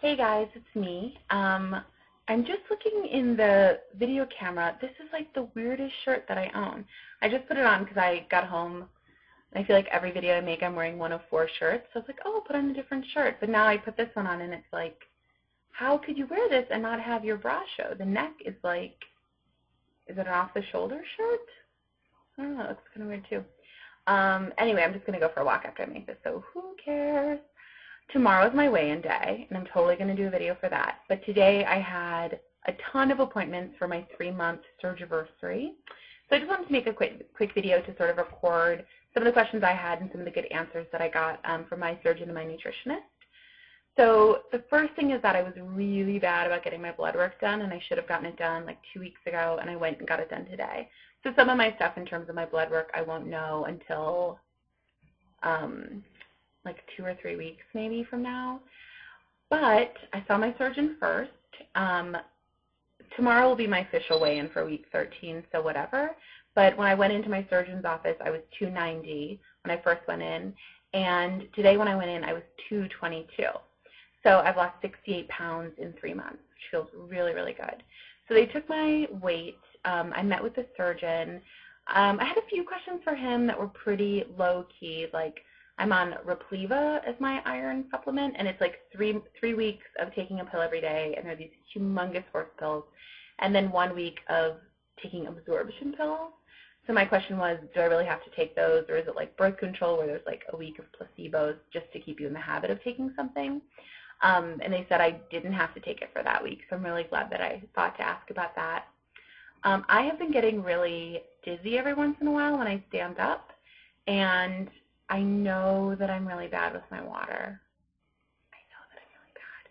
Hey guys, it's me. I'm just looking in the video camera. This is like the weirdest shirt that I own. I just put it on because I got home and I feel like every video I make I'm wearing one of 4 shirts. So I was like, oh, I'll put on a different shirt. But now I put this one on and it's like, how could you wear this and not have your bra show? The neck is like, is it an off-the-shoulder shirt? I don't know, it looks kind of weird too. Anyway, I'm just going to go for a walk after I make this, so who cares? Tomorrow's my weigh-in day, and I'm totally going to do a video for that. But today I had a ton of appointments for my 3-month surgiversary. So I just wanted to make a quick video to sort of record some of the questions I had and some of the good answers that I got from my surgeon and my nutritionist. So the first thing is that I was really bad about getting my blood work done, and I should have gotten it done like 2 weeks ago, and I went and got it done today. So some of my stuff in terms of my blood work I won't know until like 2 or 3 weeks maybe from now. But I saw my surgeon first. Tomorrow will be my official weigh-in for week 13, so whatever. But when I went into my surgeon's office, I was 290 when I first went in. And today when I went in, I was 222. So I've lost 68 pounds in 3 months, which feels really, really good. So they took my weight. I met with the surgeon. I had a few questions for him that were pretty low-key, like I'm on Repleva as my iron supplement, and it's like three weeks of taking a pill every day, and they're these humongous horse pills, and then 1 week of taking absorption pills. So my question was, do I really have to take those, or is it like birth control where there's like a week of placebos just to keep you in the habit of taking something? And they said I didn't have to take it for that week, so I'm really glad that I thought to ask about that. I have been getting really dizzy every once in a while when I stand up, and I know that I'm really bad with my water. I know that I'm really bad.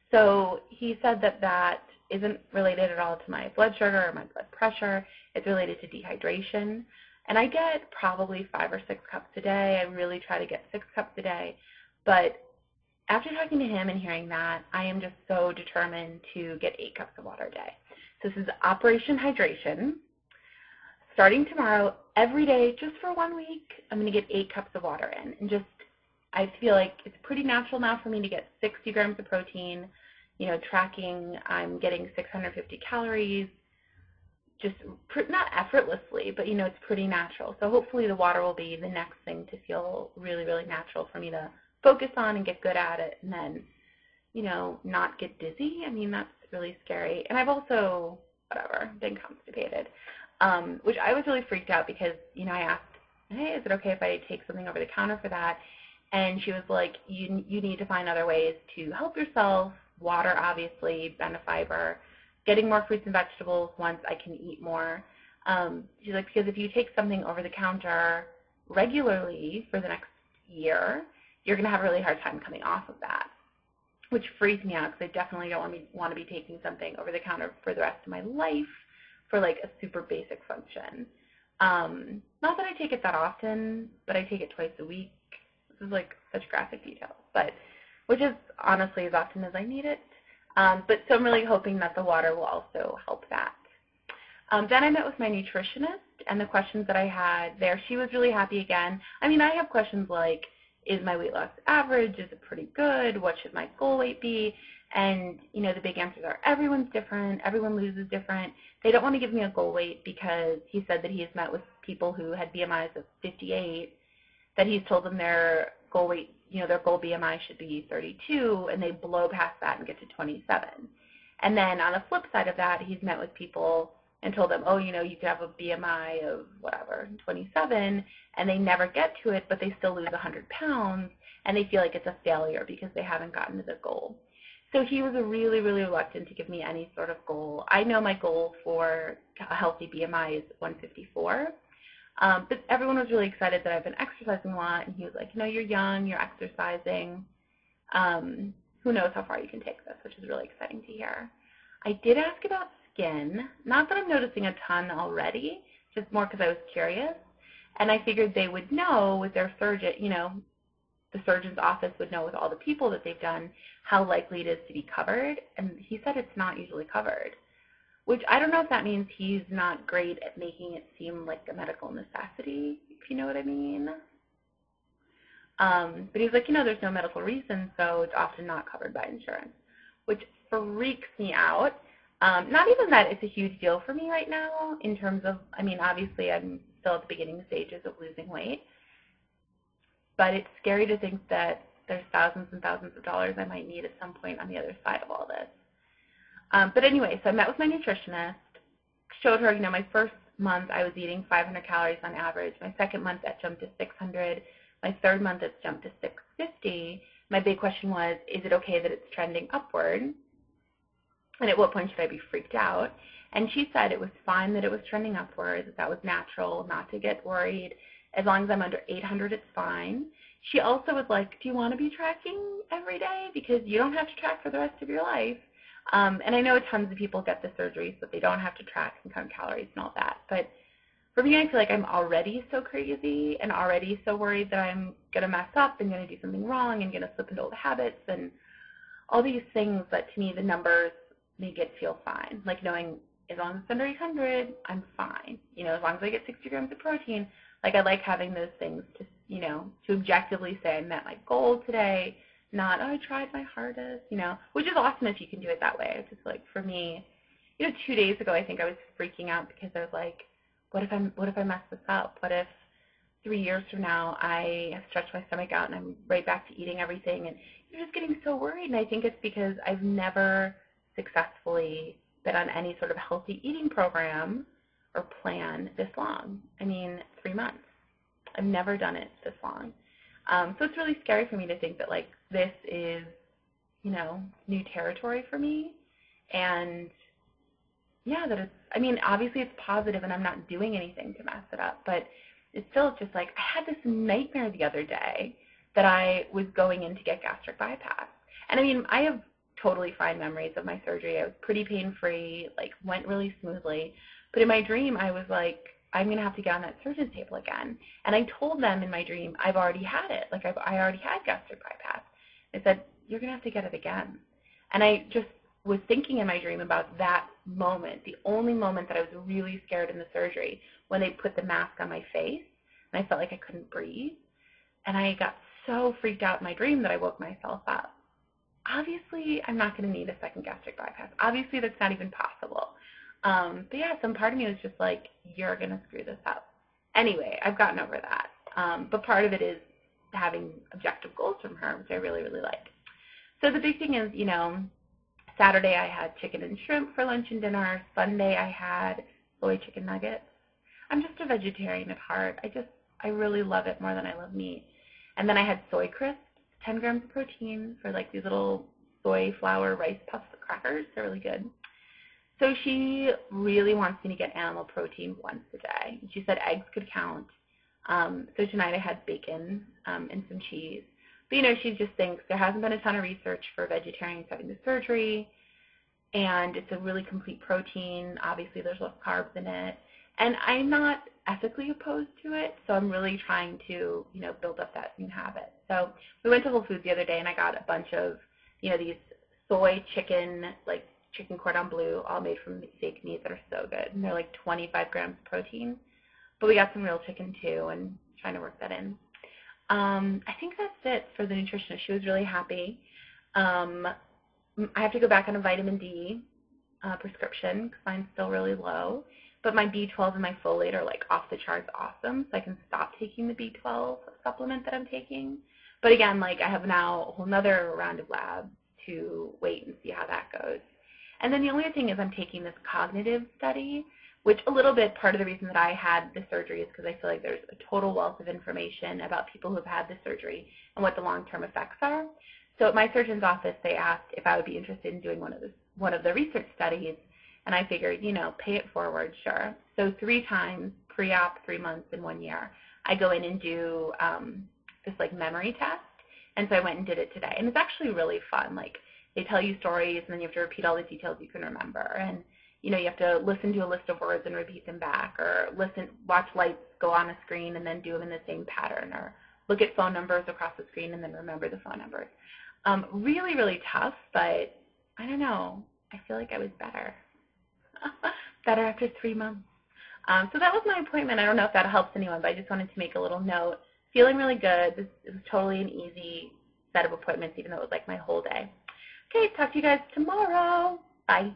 So he said that that isn't related at all to my blood sugar or my blood pressure. It's related to dehydration. And I get probably 5 or 6 cups a day. I really try to get 6 cups a day. But after talking to him and hearing that, I am just so determined to get 8 cups of water a day. So this is Operation Hydration. Starting tomorrow, every day, just for 1 week, I'm going to get 8 cups of water in. And just, I feel like it's pretty natural now for me to get 60 grams of protein. You know, tracking, I'm getting 650 calories, just not effortlessly, but, you know, it's pretty natural. So hopefully the water will be the next thing to feel really, really natural for me to focus on and get good at it, and then, you know, not get dizzy. I mean, that's really scary. And I've also, whatever, been constipated. Which I was really freaked out because, you know, I asked, hey, is it okay if I take something over the counter for that? And she was like, you need to find other ways to help yourself. Water, obviously, Benefiber, getting more fruits and vegetables once I can eat more. She's like, because if you take something over the counter regularly for the next year, you're going to have a really hard time coming off of that, which freaks me out because I definitely don't want to be taking something over the counter for the rest of my life for like a super basic function. Not that I take it that often, but I take it twice a week. This is like such graphic detail, but which is honestly as often as I need it. But so I'm really hoping that the water will also help that. Then I met with my nutritionist, and the questions that I had there, she was really happy again. I mean, I have questions like, is my weight loss average? Is it pretty good? What should my goal weight be? And, you know, the big answers are everyone's different. Everyone loses different. They don't want to give me a goal weight because he said that he has met with people who had BMIs of 58, that he's told them their goal weight, you know, their goal BMI should be 32, and they blow past that and get to 27. And then on the flip side of that, he's met with people and told them, oh, you know, you could have a BMI of whatever, 27, and they never get to it, but they still lose 100 pounds, and they feel like it's a failure because they haven't gotten to the goal. So he was really, really reluctant to give me any sort of goal. I know my goal for a healthy BMI is 154, but everyone was really excited that I've been exercising a lot, and he was like, you know, you're young, you're exercising. Who knows how far you can take this, which is really exciting to hear. I did ask about skin. Not that I'm noticing a ton already, just more because I was curious. And I figured they would know with their surgeon, you know, the surgeon's office would know with all the people that they've done how likely it is to be covered. And he said it's not usually covered, which I don't know if that means he's not great at making it seem like a medical necessity, if you know what I mean. But he was like, you know, there's no medical reason, so it's often not covered by insurance. which freaks me out. Not even that it's a huge deal for me right now in terms of, I mean, obviously I'm still at the beginning stages of losing weight, but it's scary to think that there's thousands and thousands of dollars I might need at some point on the other side of all this. But anyway, so I met with my nutritionist, showed her, my first month I was eating 500 calories on average. My second month that jumped to 600. My third month it's jumped to 650. My big question was, is it okay that it's trending upward? And at what point should I be freaked out? And she said it was fine that it was trending upward, that was natural, not to get worried. As long as I'm under 800, it's fine. She also was like, do you want to be tracking every day? Because you don't have to track for the rest of your life. And I know tons of people get the surgery so they don't have to track and count calories and all that. But for me, I feel like I'm already so crazy and already so worried that I'm going to mess up and going to do something wrong and going to slip into old habits and all these things that to me the numbers make it feel fine. Like knowing as long as it's under 800, I'm fine. As long as I get 60 grams of protein, like I like having those things to, to objectively say I met my goal today, not, oh, I tried my hardest, which is awesome if you can do it that way. It's just like for me, 2 days ago I think I was freaking out because I was like, what if I mess this up? What if 3 years from now I have stretched my stomach out and I'm right back to eating everything? And you're just getting so worried. And I think it's because I've never successful been on any sort of healthy eating program or plan this long. 3 months. I've never done it this long. So it's really scary for me to think that like this is, new territory for me. And yeah, that it's, obviously it's positive and I'm not doing anything to mess it up, but it's still just like, I had this nightmare the other day that I was going in to get gastric bypass. And I have totally fine memories of my surgery. I was pretty pain-free, like went really smoothly. But in my dream, I was like, I'm going to have to get on that surgeon's table again. And I told them in my dream, I've already had it. Like I already had gastric bypass. I said, you're going to have to get it again. And I just was thinking in my dream about that moment, the only moment that I was really scared in the surgery, when they put the mask on my face and I felt like I couldn't breathe. And I got so freaked out in my dream that I woke myself up. Obviously, I'm not going to need a second gastric bypass. Obviously, that's not even possible. But yeah, some part of me was just like, you're going to screw this up. Anyway, I've gotten over that. But part of it is having objective goals from her, which I really, really like. So the big thing is, Saturday I had chicken and shrimp for lunch and dinner. Sunday I had soy chicken nuggets. I'm just a vegetarian at heart. I really love it more than I love meat. And then I had soy crisps, 10 grams of protein for like these little soy flour rice puff crackers. They're really good. So she really wants me to get animal protein once a day. She said eggs could count. So tonight I had bacon and some cheese. But, she just thinks there hasn't been a ton of research for vegetarians having the surgery, and it's a really complete protein. Obviously, there's less carbs in it. And I'm not ethically opposed to it, so I'm really trying to, build up that new habit. So we went to Whole Foods the other day, and I got a bunch of, these soy chicken, like chicken cordon bleu, all made from fake meat that are so good. And they're like 25 grams of protein. But we got some real chicken, too, and trying to work that in. I think that's it for the nutritionist. She was really happy. I have to go back on a vitamin D prescription because mine's still really low. But my B12 and my folate are like off the charts awesome, so I can stop taking the B12 supplement that I'm taking. But again, like I have now a whole nother round of labs to wait and see how that goes. And then the only thing is I'm taking this cognitive study, which a little bit part of the reason that I had the surgery is because I feel like there's a total wealth of information about people who have had the surgery and what the long-term effects are. So at my surgeon's office, they asked if I would be interested in doing one of the research studies, and I figured, pay it forward, sure. So 3 times, pre-op, 3 months, and 1 year, I go in and do this like memory test. And so I went and did it today, and it's actually really fun. Like they tell you stories, and then you have to repeat all the details you can remember, and you have to listen to a list of words and repeat them back, or watch lights go on a screen and then do them in the same pattern, or look at phone numbers across the screen and then remember the phone numbers. Really, really tough, but I don't know. I feel like I was better. Better after 3 months. So that was my appointment. I don't know if that helps anyone, but I just wanted to make a little note. Feeling really good. This was totally an easy set of appointments, even though it was like my whole day. Okay, talk to you guys tomorrow. Bye.